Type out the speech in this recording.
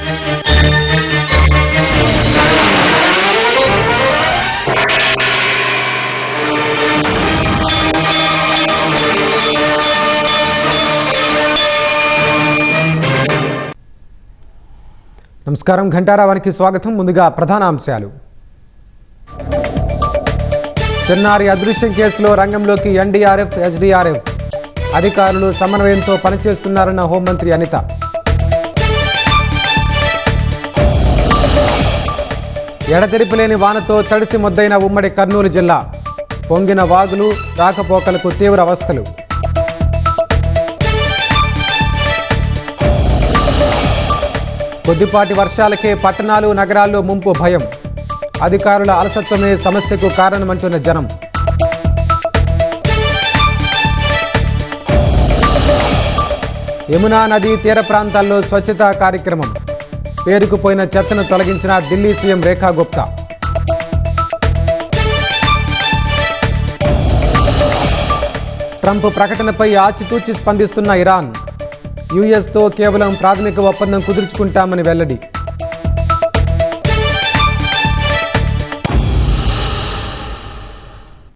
నమస్కారం, ఘంటారావానికి స్వాగతం. ముందుగా ప్రధాన అంశాలు. చిన్నారి అదృశ్యం కేసులో రంగంలోకి ఎన్డీఆర్ఎఫ్, ఎస్డీఆర్ఎఫ్ అధికారులు సమన్వయంతో పనిచేస్తున్నారన్న హోంమంత్రి అనిత. ఎడతెరిపిలేని వానతో తడిసి మొద్దైన ఉమ్మడి కర్నూలు జిల్లా. పొంగిన వాగులు, రాకపోకలకు తీవ్ర అవస్థలు. కొద్దిపాటి వర్షాలకే పట్టణాలు, నగరాల్లో ముంపు భయం. అధికారుల అలసత్వమే సమస్యకు కారణమంటున్న జనం. యమునా నది తీర ప్రాంతాల్లో స్వచ్ఛతా కార్యక్రమం. పేరుకుపోయిన చెత్తను తొలగించిన ఢిల్లీ సీఎం రేఖా గుప్తా. ట్రంప్ ప్రకటనపై ఆచితూచి స్పందిస్తున్న ఇరాన్. యుఎస్తో కేవలం ప్రాథమిక ఒప్పందం కుదుర్చుకుంటామని వెల్లడి.